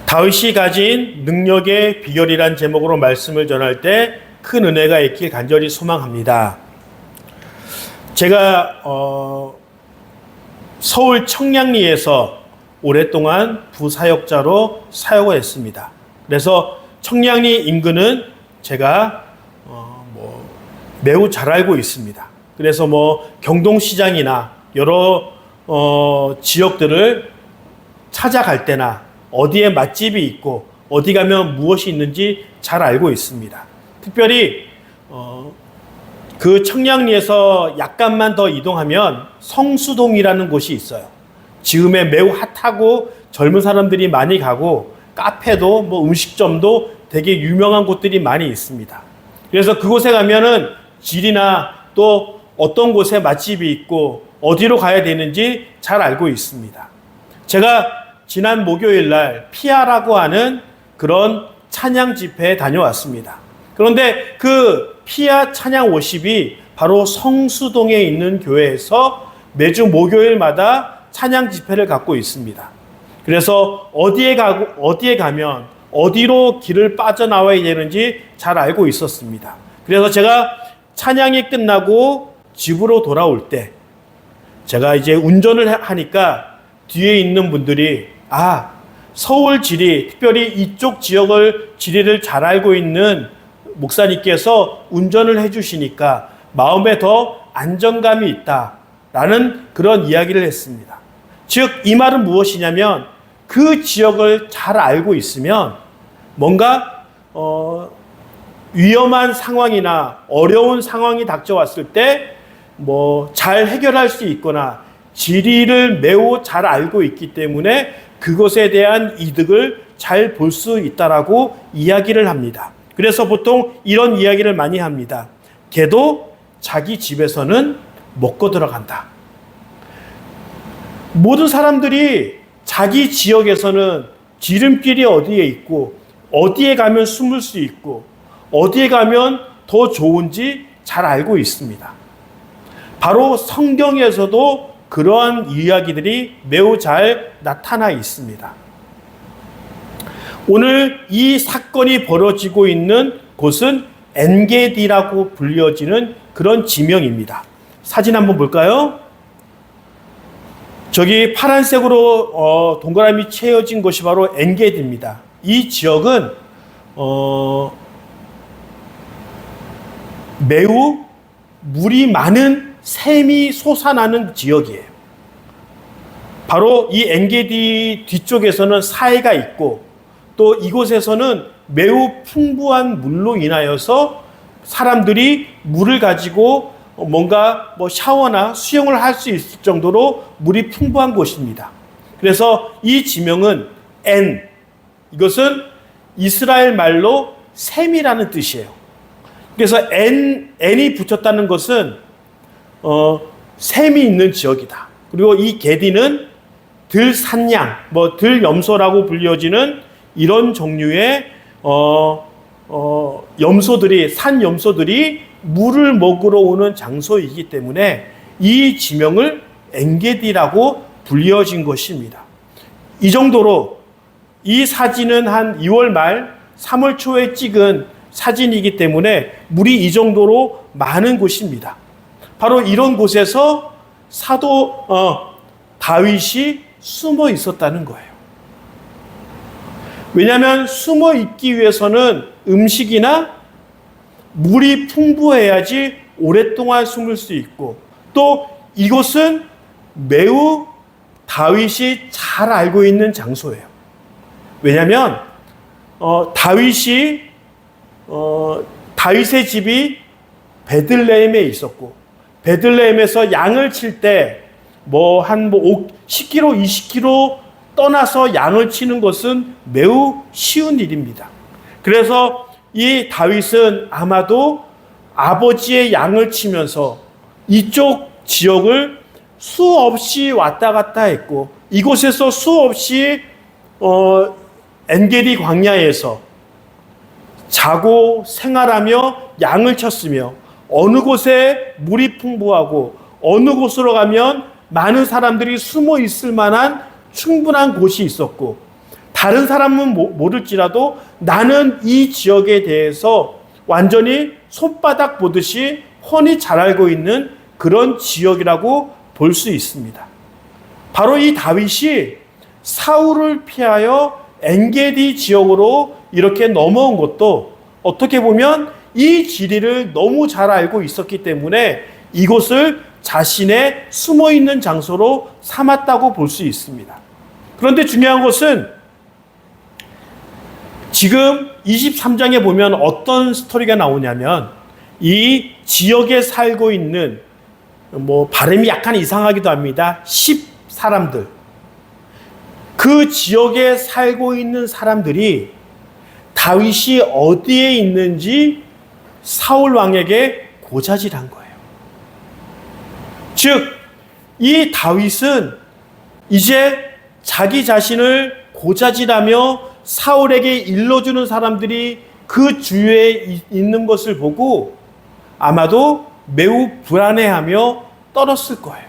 다윗이 가진 능력의 비결이란 제목으로 말씀을 전할 때 큰 은혜가 있길 간절히 소망합니다. 제가 서울 청량리에서 오랫동안 부사역자로 사역을 했습니다. 그래서 청량리 인근은 제가 매우 잘 알고 있습니다. 그래서 경동시장이나 여러 지역들을 찾아갈 때나 어디에 맛집이 있고 어디 가면 무엇이 있는지 잘 알고 있습니다. 특별히 그 청량리에서 약간만 더 이동하면 성수동이라는 곳이 있어요. 지금에 매우 핫하고 젊은 사람들이 많이 가고 카페도 음식점도 되게 유명한 곳들이 많이 있습니다. 그래서 그곳에 가면은 질이나 또 어떤 곳에 맛집이 있고 어디로 가야 되는지 잘 알고 있습니다. 제가 지난 목요일 날 피아라고 하는 그런 찬양 집회에 다녀왔습니다. 그런데 그 피아 찬양 워십이 바로 성수동에 있는 교회에서 매주 목요일마다 찬양 집회를 갖고 있습니다. 그래서 어디에 가면 어디로 길을 빠져나와야 되는지 잘 알고 있었습니다. 그래서 제가 찬양이 끝나고 집으로 돌아올 때 제가 이제 운전을 하니까 뒤에 있는 분들이 서울 지리, 특별히 이쪽 지역을 지리를 잘 알고 있는 목사님께서 운전을 해주시니까 마음에 더 안정감이 있다라는 그런 이야기를 했습니다. 즉, 이 말은 무엇이냐면 그 지역을 잘 알고 있으면 뭔가 위험한 상황이나 어려운 상황이 닥쳐왔을 때 잘 해결할 수 있거나 지리를 매우 잘 알고 있기 때문에 그것에 대한 이득을 잘 볼 수 있다라고 이야기를 합니다. 그래서 보통 이런 이야기를 많이 합니다. 개도 자기 집에서는 먹고 들어간다. 모든 사람들이 자기 지역에서는 지름길이 어디에 있고 어디에 가면 숨을 수 있고 어디에 가면 더 좋은지 잘 알고 있습니다. 바로 성경에서도 그러한 이야기들이 매우 잘 나타나 있습니다. 오늘 이 사건이 벌어지고 있는 곳은 엔게디라고 불려지는 그런 지명입니다. 사진 한번 볼까요? 저기 파란색으로 동그라미 채워진 곳이 바로 엔게디입니다. 이 지역은 매우 물이 많은 샘이 솟아나는 지역이에요. 바로 이 엔게디 뒤쪽에서는 사해가 있고 또 이곳에서는 매우 풍부한 물로 인하여서 사람들이 물을 가지고 뭔가 샤워나 수영을 할 수 있을 정도로 물이 풍부한 곳입니다. 그래서 이 지명은 이것은 이스라엘 말로 샘이라는 뜻이에요. 그래서 엔이 붙였다는 것은 샘이 있는 지역이다. 그리고 이 게디는 들산양, 들염소라고 불려지는 이런 종류의 염소들이, 산 염소들이 물을 먹으러 오는 장소이기 때문에 이 지명을 엔게디라고 불려진 것입니다. 이 정도로 이 사진은 한 2월 말 3월 초에 찍은 사진이기 때문에 물이 이 정도로 많은 곳입니다. 바로 이런 곳에서 사도 다윗이 숨어 있었다는 거예요. 왜냐하면 숨어 있기 위해서는 음식이나 물이 풍부해야지 오랫동안 숨을 수 있고 또 이곳은 매우 다윗이 잘 알고 있는 장소예요. 왜냐하면 다윗의 집이 베들레헴에 있었고 베들레헴에서 양을 칠 때 한 10km, 20km 떠나서 양을 치는 것은 매우 쉬운 일입니다. 그래서 이 다윗은 아마도 아버지의 양을 치면서 이쪽 지역을 수없이 왔다 갔다 했고 이곳에서 수없이 엔게디 광야에서 자고 생활하며 양을 쳤으며 어느 곳에 물이 풍부하고 어느 곳으로 가면 많은 사람들이 숨어 있을 만한 충분한 곳이 있었고 다른 사람은 모를지라도 나는 이 지역에 대해서 완전히 손바닥 보듯이 훤히 잘 알고 있는 그런 지역이라고 볼 수 있습니다. 바로 이 다윗이 사울을 피하여 엔게디 지역으로 이렇게 넘어온 것도 어떻게 보면 이 지리를 너무 잘 알고 있었기 때문에 이곳을 자신의 숨어있는 장소로 삼았다고 볼 수 있습니다. 그런데 중요한 것은 지금 23장에 보면 어떤 스토리가 나오냐면 이 지역에 살고 있는 발음이 약간 이상하기도 합니다. 10사람들. 그 지역에 살고 있는 사람들이 다윗이 어디에 있는지 사울 왕에게 고자질한 거예요. 즉, 이 다윗은 이제 자기 자신을 고자질하며 사울에게 일러주는 사람들이 그 주위에 있는 것을 보고 아마도 매우 불안해하며 떨었을 거예요.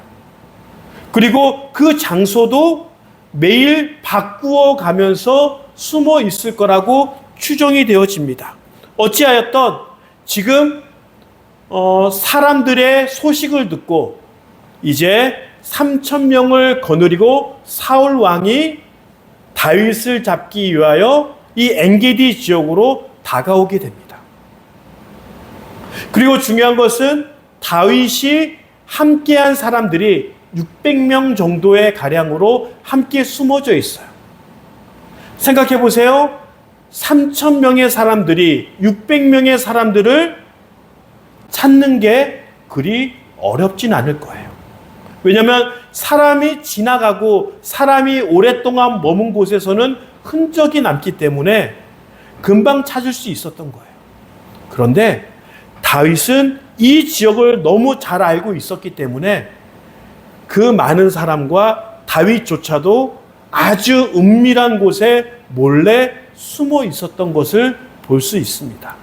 그리고 그 장소도 매일 바꾸어 가면서 숨어 있을 거라고 추정이 되어집니다. 어찌하였던 지금 사람들의 소식을 듣고 이제 3,000명을 거느리고 사울 왕이 다윗을 잡기 위하여 이 엔게디 지역으로 다가오게 됩니다. 그리고 중요한 것은 다윗이 함께한 사람들이 600명 정도의 가량으로 함께 숨어져 있어요. 생각해 보세요. 3,000명의 사람들이 600명의 사람들을 찾는 게 그리 어렵진 않을 거예요. 왜냐하면 사람이 지나가고 사람이 오랫동안 머문 곳에서는 흔적이 남기 때문에 금방 찾을 수 있었던 거예요. 그런데 다윗은 이 지역을 너무 잘 알고 있었기 때문에 그 많은 사람과 다윗조차도 아주 은밀한 곳에 몰래 숨어 있었던 것을 볼 수 있습니다.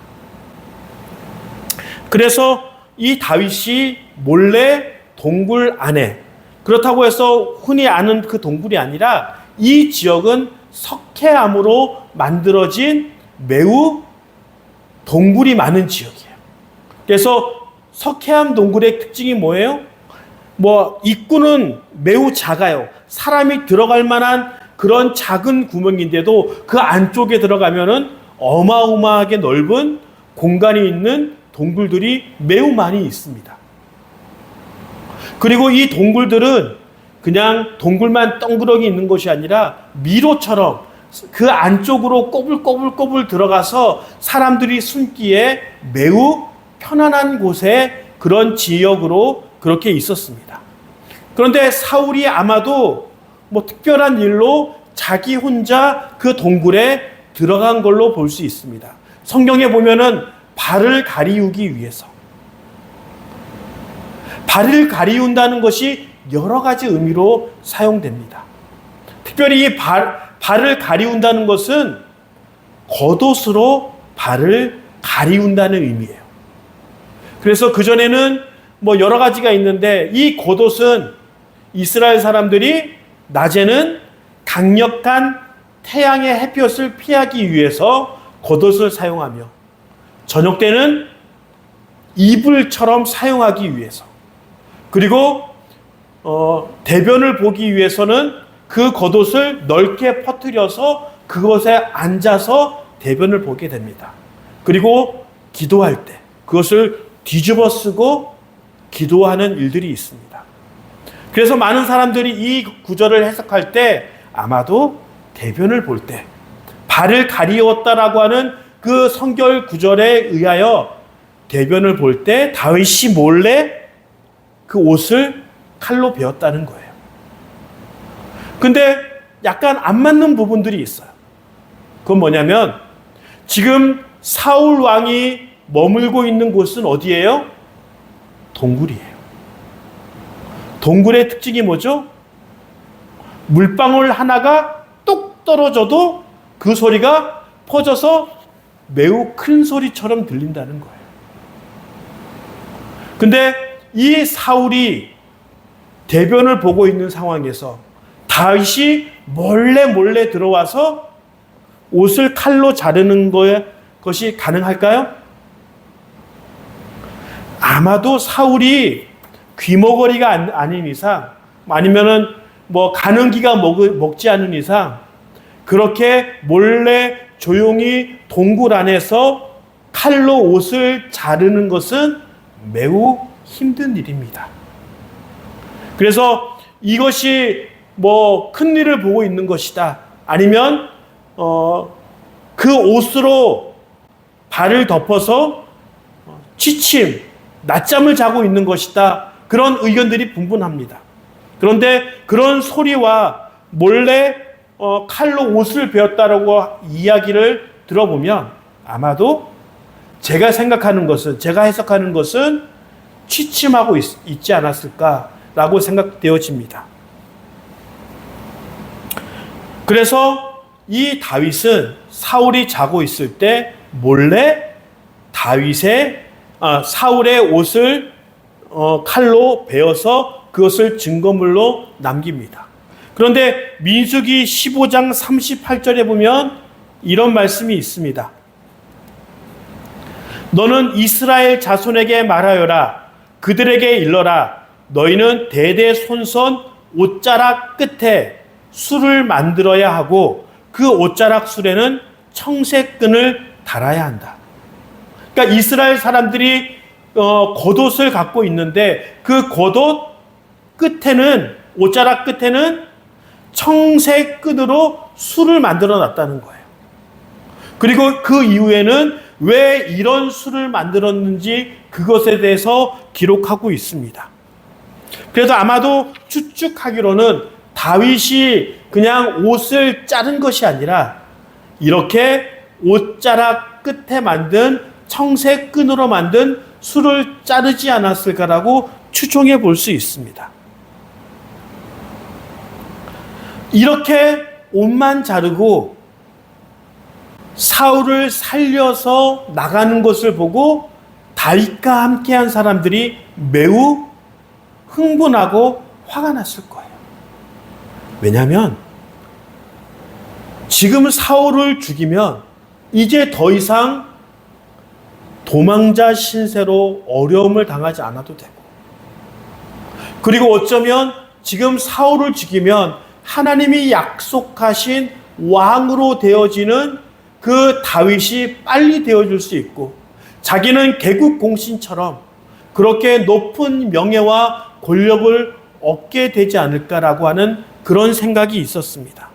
그래서 이 다윗이 몰래 동굴 안에, 그렇다고 해서 흔히 아는 그 동굴이 아니라 이 지역은 석회암으로 만들어진 매우 동굴이 많은 지역이에요. 그래서 석회암 동굴의 특징이 뭐예요? 입구는 매우 작아요. 사람이 들어갈 만한 그런 작은 구멍인데도 그 안쪽에 들어가면은 어마어마하게 넓은 공간이 있는 동굴들이 매우 많이 있습니다. 그리고 이 동굴들은 그냥 동굴만 덩그러니 있는 것이 아니라 미로처럼 그 안쪽으로 꼬불꼬불 들어가서 사람들이 숨기에 매우 편안한 곳에 그런 지역으로 그렇게 있었습니다. 그런데 사울이 아마도 특별한 일로 자기 혼자 그 동굴에 들어간 걸로 볼 수 있습니다. 성경에 보면은 발을 가리우기 위해서. 발을 가리운다는 것이 여러 가지 의미로 사용됩니다. 특별히 이 발을 가리운다는 것은 겉옷으로 발을 가리운다는 의미예요. 그래서 그전에는 여러 가지가 있는데 이 겉옷은 이스라엘 사람들이 낮에는 강력한 태양의 햇볕을 피하기 위해서 겉옷을 사용하며 저녁 때는 이불처럼 사용하기 위해서, 그리고 대변을 보기 위해서는 그 겉옷을 넓게 퍼뜨려서 그것에 앉아서 대변을 보게 됩니다. 그리고 기도할 때 그것을 뒤집어 쓰고 기도하는 일들이 있습니다. 그래서 많은 사람들이 이 구절을 해석할 때 아마도 대변을 볼 때 발을 가리웠다라고 하는 그 성결 구절에 의하여 대변을 볼 때 다윗이 몰래 그 옷을 칼로 베었다는 거예요. 근데 약간 안 맞는 부분들이 있어요. 그건 뭐냐면 지금 사울 왕이 머물고 있는 곳은 어디예요? 동굴이에요. 동굴의 특징이 뭐죠? 물방울 하나가 뚝 떨어져도 그 소리가 퍼져서 매우 큰 소리처럼 들린다는 거예요. 근데 이 사울이 대변을 보고 있는 상황에서 다윗이 몰래 들어와서 옷을 칼로 자르는 것이 가능할까요? 아마도 사울이 귀머거리가 아닌 이상, 아니면은 가는기가 먹지 않은 이상, 그렇게 몰래 조용히 동굴 안에서 칼로 옷을 자르는 것은 매우 힘든 일입니다. 그래서 이것이 큰 일을 보고 있는 것이다, 아니면 그 옷으로 발을 덮어서 취침, 낮잠을 자고 있는 것이다, 그런 의견들이 분분합니다. 그런데 그런 소리와 몰래 칼로 옷을 베었다라고 이야기를 들어보면 아마도 제가 해석하는 것은 취침하고 있지 않았을까라고 생각되어집니다. 그래서 이 다윗은 사울이 자고 있을 때 몰래 사울의 옷을 칼로 베어서 그것을 증거물로 남깁니다. 그런데 민수기 15장 38절에 보면 이런 말씀이 있습니다. 너는 이스라엘 자손에게 말하여라. 그들에게 일러라. 너희는 대대손손 옷자락 끝에 술을 만들어야 하고 그 옷자락 술에는 청색끈을 달아야 한다. 그러니까 이스라엘 사람들이 겉옷을 갖고 있는데 그 겉옷 끝에는, 옷자락 끝에는 청색끈으로 술을 만들어 놨다는 거예요. 그리고 그 이후에는 왜 이런 술을 만들었는지 그것에 대해서 기록하고 있습니다. 그래서 아마도 추측하기로는 다윗이 그냥 옷을 자른 것이 아니라 이렇게 옷자락 끝에 만든 청색끈으로 만든 술을 자르지 않았을까라고 추정해 볼 수 있습니다. 이렇게 옷만 자르고 사울을 살려서 나가는 것을 보고 다윗과 함께한 사람들이 매우 흥분하고 화가 났을 거예요. 왜냐하면 지금 사울을 죽이면 이제 더 이상 도망자 신세로 어려움을 당하지 않아도 되고, 그리고 어쩌면 지금 사울을 죽이면 하나님이 약속하신 왕으로 되어지는 그 다윗이 빨리 되어줄 수 있고, 자기는 개국공신처럼 그렇게 높은 명예와 권력을 얻게 되지 않을까라고 하는 그런 생각이 있었습니다.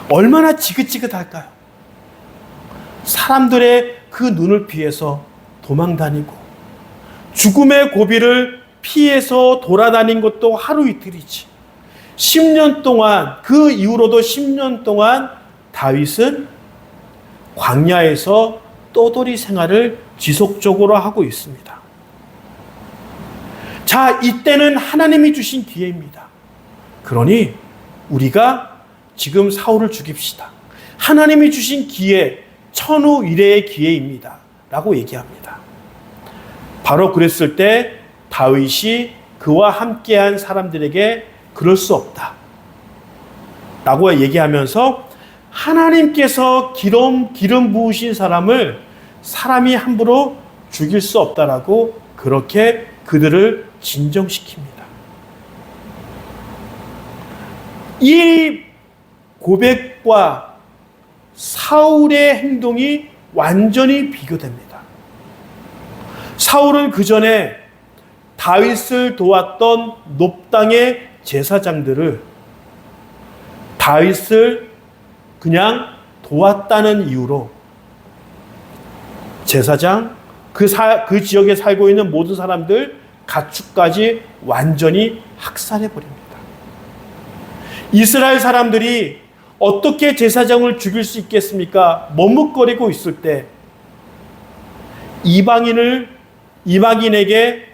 얼마나 지긋지긋할까요? 사람들의 그 눈을 피해서 도망다니고 죽음의 고비를 피해서 돌아다닌 것도 하루 이틀이지, 10년 동안, 그 이후로도 10년 동안 다윗은 광야에서 떠돌이 생활을 지속적으로 하고 있습니다. 자, 이때는 하나님이 주신 기회입니다. 그러니 우리가 지금 사울을 죽입시다. 하나님이 주신 기회, 천후 일회의 기회입니다. 라고 얘기합니다. 바로 그랬을 때 다윗이 그와 함께한 사람들에게 그럴 수 없다 라고 얘기하면서 하나님께서 기름 부으신 사람을 사람이 함부로 죽일 수 없다라고 그렇게 그들을 진정시킵니다. 이 고백과 사울의 행동이 완전히 비교됩니다. 사울은 그 전에 다윗을 도왔던 높당의 제사장들을 다윗을 그냥 도왔다는 이유로 제사장, 그 지역에 살고 있는 모든 사람들, 가축까지 완전히 학살해버립니다. 이스라엘 사람들이 어떻게 제사장을 죽일 수 있겠습니까? 머뭇거리고 있을 때 이방인에게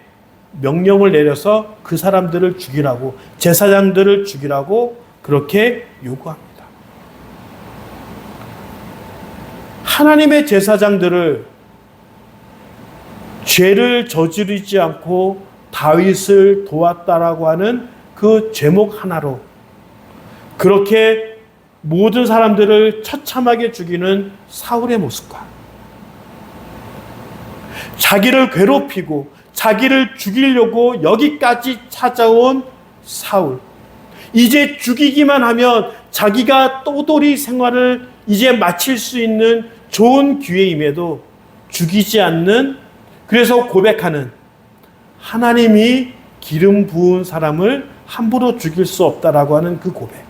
명령을 내려서 그 사람들을 죽이라고, 제사장들을 죽이라고 그렇게 요구합니다. 하나님의 제사장들을 죄를 저지르지 않고 다윗을 도왔다라고 하는 그 제목 하나로 그렇게 모든 사람들을 처참하게 죽이는 사울의 모습과 자기를 괴롭히고 자기를 죽이려고 여기까지 찾아온 사울, 이제 죽이기만 하면 자기가 떠돌이 생활을 이제 마칠 수 있는 좋은 기회임에도 죽이지 않는, 그래서 고백하는, 하나님이 기름 부은 사람을 함부로 죽일 수 없다라고 하는 그 고백.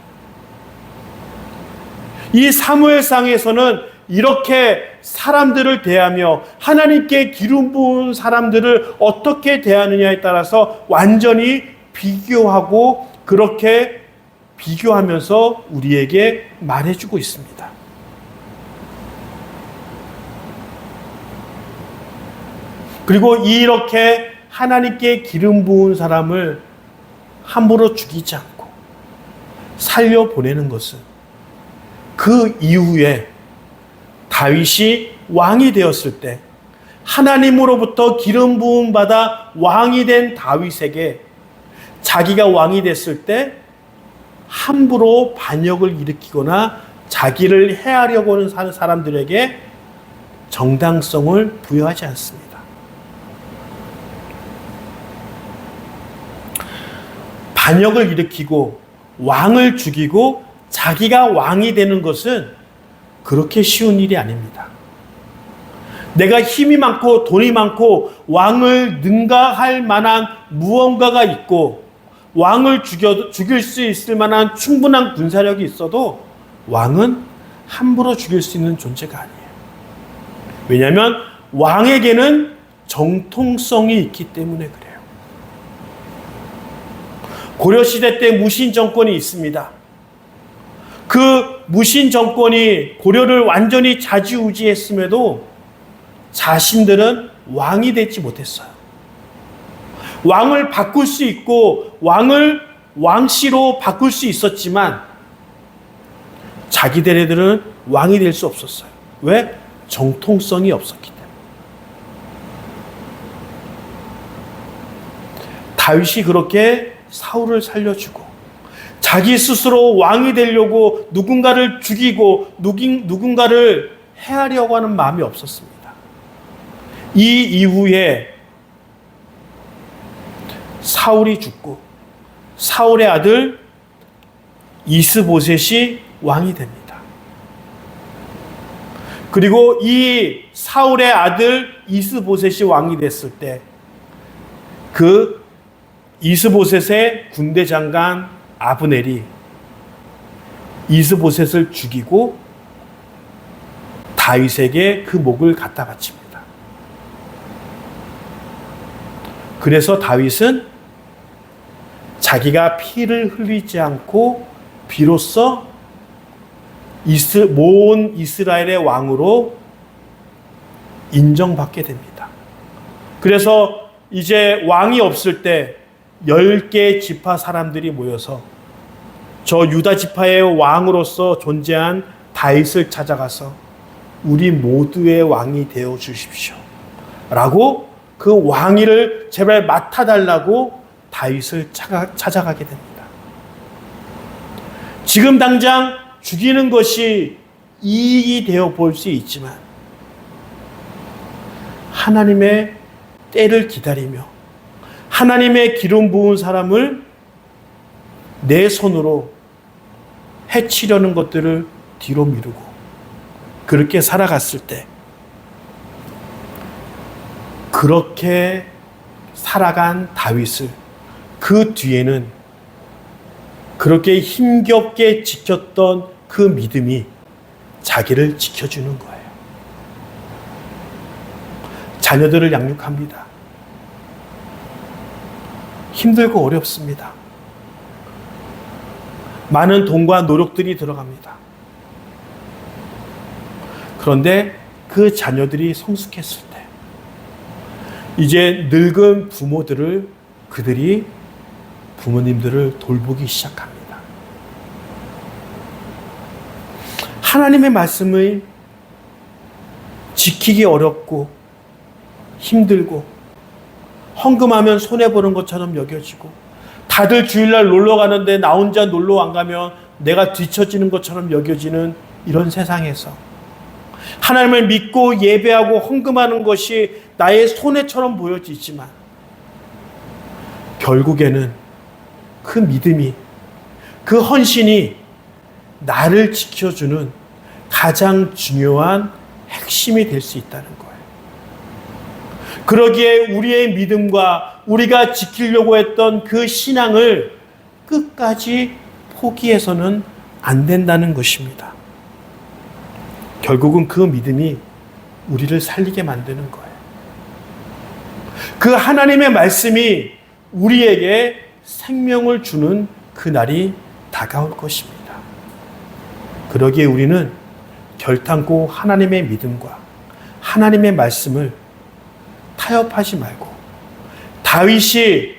이 사무엘상에서는 이렇게 사람들을 대하며 하나님께 기름 부은 사람들을 어떻게 대하느냐에 따라서 완전히 비교하고, 그렇게 비교하면서 우리에게 말해주고 있습니다. 그리고 이렇게 하나님께 기름 부은 사람을 함부로 죽이지 않고 살려보내는 것은 그 이후에 다윗이 왕이 되었을 때, 하나님으로부터 기름 부음 받아 왕이 된 다윗에게 자기가 왕이 됐을 때 함부로 반역을 일으키거나 자기를 해하려고 하는 사람들에게 정당성을 부여하지 않습니다. 반역을 일으키고 왕을 죽이고 자기가 왕이 되는 것은 그렇게 쉬운 일이 아닙니다. 내가 힘이 많고 돈이 많고 왕을 능가할 만한 무언가가 있고 왕을 죽일 수 있을 만한 충분한 군사력이 있어도 왕은 함부로 죽일 수 있는 존재가 아니에요. 왜냐하면 왕에게는 정통성이 있기 때문에 그래요. 고려시대 때 무신 정권이 있습니다. 그 무신 정권이 고려를 완전히 좌지우지했음에도 자신들은 왕이 되지 못했어요. 왕을 바꿀 수 있고 왕을 왕씨로 바꿀 수 있었지만 자기들은 왕이 될 수 없었어요. 왜? 정통성이 없었기 때문에. 다윗이 그렇게 사울을 살려주고 자기 스스로 왕이 되려고 누군가를 죽이고 누군가를 해하려고 하는 마음이 없었습니다. 이 이후에 사울이 죽고 사울의 아들 이스보셋이 왕이 됩니다. 그리고 이 사울의 아들 이스보셋이 왕이 됐을 때 그 이스보셋의 군대 장관 아브넬이 이스보셋을 죽이고 다윗에게 그 목을 갖다 바칩니다. 그래서 다윗은 자기가 피를 흘리지 않고 비로소 모온 이스라엘의 왕으로 인정받게 됩니다. 그래서 이제 왕이 없을 때 10개 지파 사람들이 모여서 저 유다 지파의 왕으로서 존재한 다윗을 찾아가서 우리 모두의 왕이 되어 주십시오 라고 그 왕위를 제발 맡아달라고 다윗을 찾아가게 됩니다. 지금 당장 죽이는 것이 이익이 되어 볼 수 있지만 하나님의 때를 기다리며 하나님의 기름 부은 사람을 내 손으로 해치려는 것들을 뒤로 미루고 그렇게 살아갔을 때, 그렇게 살아간 다윗을 그 뒤에는 그렇게 힘겹게 지켰던 그 믿음이 자기를 지켜주는 거예요. 자녀들을 양육합니다. 힘들고 어렵습니다. 많은 돈과 노력들이 들어갑니다. 그런데 그 자녀들이 성숙했을 때 이제 늙은 그들이 부모님들을 돌보기 시작합니다. 하나님의 말씀을 지키기 어렵고 힘들고 헌금하면 손해보는 것처럼 여겨지고, 다들 주일날 놀러 가는데 나 혼자 놀러 안 가면 내가 뒤처지는 것처럼 여겨지는 이런 세상에서 하나님을 믿고 예배하고 헌금하는 것이 나의 손해처럼 보여지지만 결국에는 그 믿음이, 그 헌신이 나를 지켜주는 가장 중요한 핵심이 될 수 있다는 거예요. 그러기에 우리의 믿음과 우리가 지키려고 했던 그 신앙을 끝까지 포기해서는 안 된다는 것입니다. 결국은 그 믿음이 우리를 살리게 만드는 거예요. 그 하나님의 말씀이 우리에게 생명을 주는 그날이 다가올 것입니다. 그러기에 우리는 결탄코 하나님의 믿음과 하나님의 말씀을 타협하지 말고 다윗이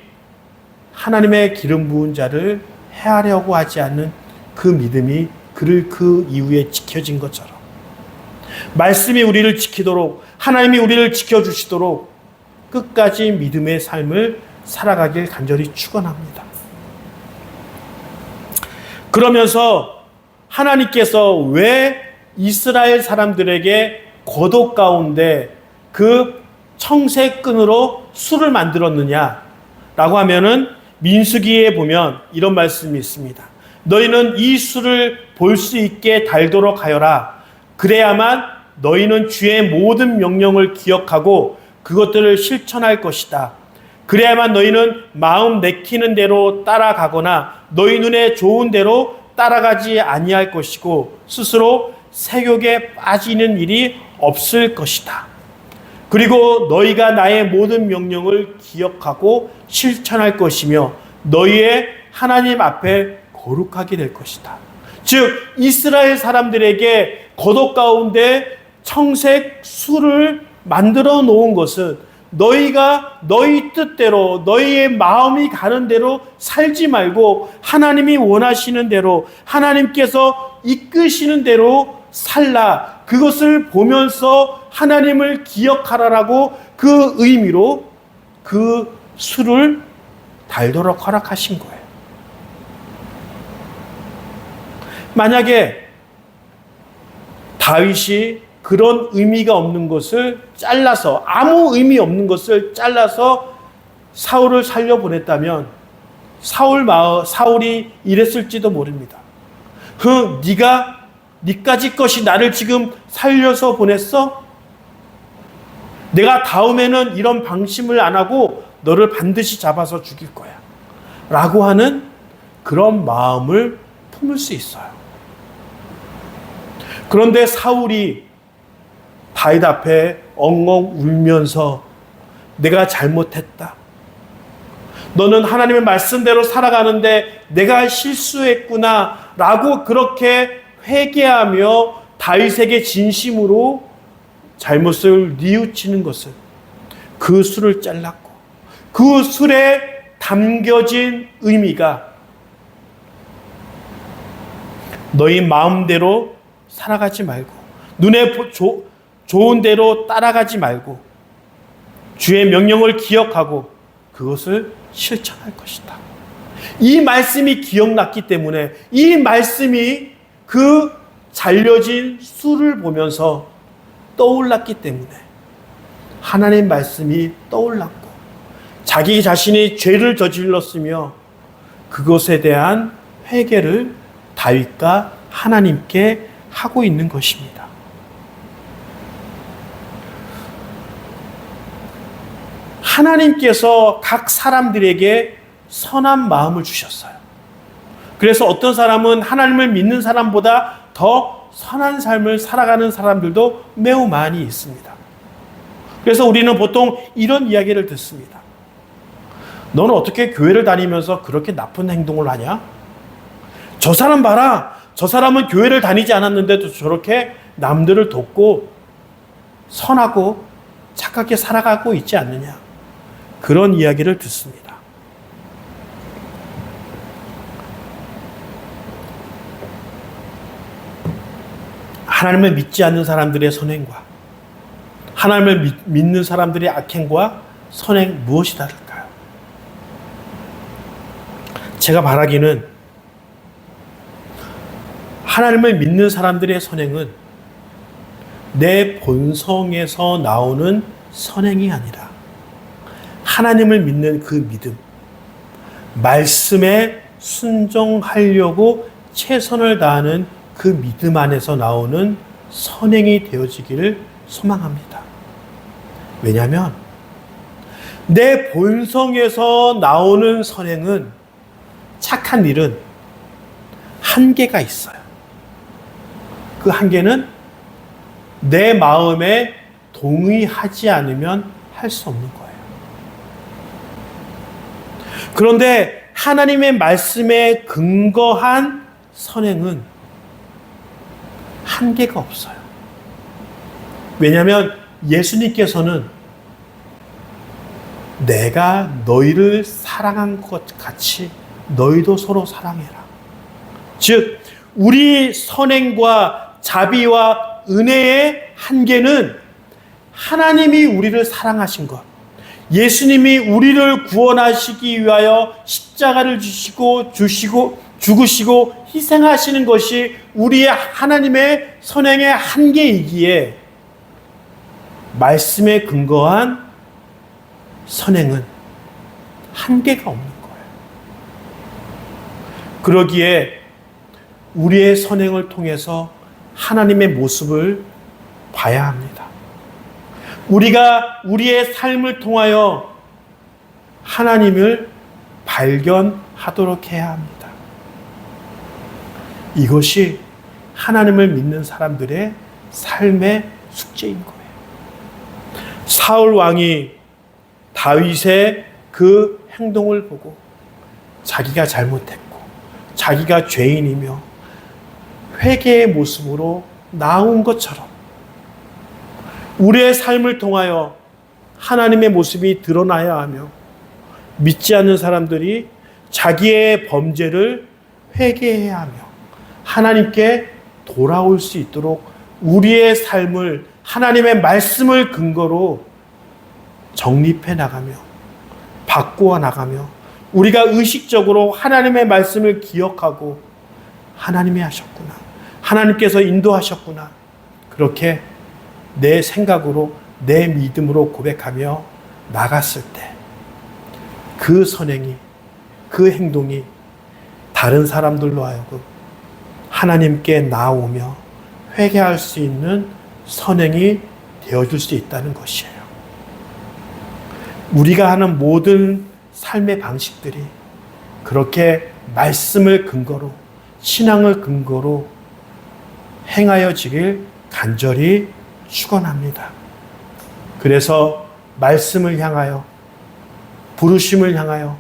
하나님의 기름 부은 자를 해하려고 하지 않는 그 믿음이 그를 그 이후에 지켜진 것처럼 말씀이 우리를 지키도록, 하나님이 우리를 지켜주시도록 끝까지 믿음의 삶을 살아가길 간절히 축원합니다. 그러면서 하나님께서 왜 이스라엘 사람들에게 고독 가운데 그 청새끈으로 술을 만들었느냐라고 하면은 민수기에 보면 이런 말씀이 있습니다. 너희는 이 술을 볼 수 있게 달도록 하여라. 그래야만 너희는 주의 모든 명령을 기억하고 그것들을 실천할 것이다. 그래야만 너희는 마음 내키는 대로 따라가거나 너희 눈에 좋은 대로 따라가지 아니할 것이고 스스로 세욕에 빠지는 일이 없을 것이다. 그리고 너희가 나의 모든 명령을 기억하고 실천할 것이며 너희의 하나님 앞에 거룩하게 될 것이다. 즉 이스라엘 사람들에게 고독 가운데 청색 술을 만들어 놓은 것은 너희가 너희 뜻대로 너희의 마음이 가는 대로 살지 말고 하나님이 원하시는 대로 하나님께서 이끄시는 대로 살라. 그것을 보면서 하나님을 기억하라라고 그 의미로 그 술을 달도록 허락하신 거예요. 만약에 다윗이 그런 의미가 없는 것을 잘라서, 아무 의미 없는 것을 잘라서 사울을 살려보냈다면 사울이 이랬을지도 모릅니다. 네가 니까지 것이 나를 지금 살려서 보냈어? 내가 다음에는 이런 방심을 안 하고 너를 반드시 잡아서 죽일 거야. 라고 하는 그런 마음을 품을 수 있어요. 그런데 사울이 다윗 앞에 엉엉 울면서 내가 잘못했다. 너는 하나님의 말씀대로 살아가는데 내가 실수했구나 라고 그렇게 회개하며 다윗에게 진심으로 잘못을 뉘우치는 것은 그 술을 잘랐고 그 술에 담겨진 의미가 너희 마음대로 살아가지 말고 눈에 좋은 대로 따라가지 말고 주의 명령을 기억하고 그것을 실천할 것이다. 이 말씀이 기억났기 때문에 이 말씀이 그 잘려진 술을 보면서 떠올랐기 때문에 하나님의 말씀이 떠올랐고 자기 자신이 죄를 저질렀으며 그것에 대한 회개를 다윗과 하나님께 하고 있는 것입니다. 하나님께서 각 사람들에게 선한 마음을 주셨어요. 그래서 어떤 사람은 하나님을 믿는 사람보다 더 선한 삶을 살아가는 사람들도 매우 많이 있습니다. 그래서 우리는 보통 이런 이야기를 듣습니다. 너는 어떻게 교회를 다니면서 그렇게 나쁜 행동을 하냐? 저 사람 봐라. 저 사람은 교회를 다니지 않았는데도 저렇게 남들을 돕고 선하고 착하게 살아가고 있지 않느냐? 그런 이야기를 듣습니다. 하나님을 믿지 않는 사람들의 선행과 하나님을 믿는 사람들의 악행과 선행 무엇이 다를까요? 제가 바라기는 하나님을 믿는 사람들의 선행은 내 본성에서 나오는 선행이 아니라 하나님을 믿는 그 믿음, 말씀에 순종하려고 최선을 다하는 그 믿음 안에서 나오는 선행이 되어지기를 소망합니다. 왜냐하면 내 본성에서 나오는 선행은, 착한 일은 한계가 있어요. 그 한계는 내 마음에 동의하지 않으면 할 수 없는 거예요. 그런데 하나님의 말씀에 근거한 선행은 한계가 없어요. 왜냐하면 예수님께서는 내가 너희를 사랑한 것 같이 너희도 서로 사랑해라. 즉, 우리 선행과 자비와 은혜의 한계는 하나님이 우리를 사랑하신 것, 예수님이 우리를 구원하시기 위하여 십자가를 죽으시고 희생하시는 것이 우리의 하나님의 선행의 한계이기에, 말씀에 근거한 선행은 한계가 없는 거예요. 그러기에 우리의 선행을 통해서 하나님의 모습을 봐야 합니다. 우리가 우리의 삶을 통하여 하나님을 발견하도록 해야 합니다. 이것이 하나님을 믿는 사람들의 삶의 숙제인 거예요. 사울 왕이 다윗의 그 행동을 보고 자기가 잘못했고 자기가 죄인이며 회개의 모습으로 나온 것처럼 우리의 삶을 통하여 하나님의 모습이 드러나야 하며, 믿지 않는 사람들이 자기의 범죄를 회개해야 하며 하나님께 돌아올 수 있도록 우리의 삶을 하나님의 말씀을 근거로 정립해 나가며 바꾸어 나가며, 우리가 의식적으로 하나님의 말씀을 기억하고 하나님이 하셨구나, 하나님께서 인도하셨구나, 그렇게 내 생각으로 내 믿음으로 고백하며 나갔을 때 그 선행이, 그 행동이 다른 사람들로 하여금 하나님께 나오며 회개할 수 있는 선행이 되어줄 수 있다는 것이에요. 우리가 하는 모든 삶의 방식들이 그렇게 말씀을 근거로, 신앙을 근거로 행하여지길 간절히 축원합니다. 그래서 말씀을 향하여, 부르심을 향하여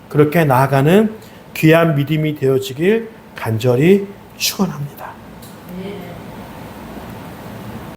그렇게 나아가는 귀한 믿음이 되어지길 간절히 축원합니다.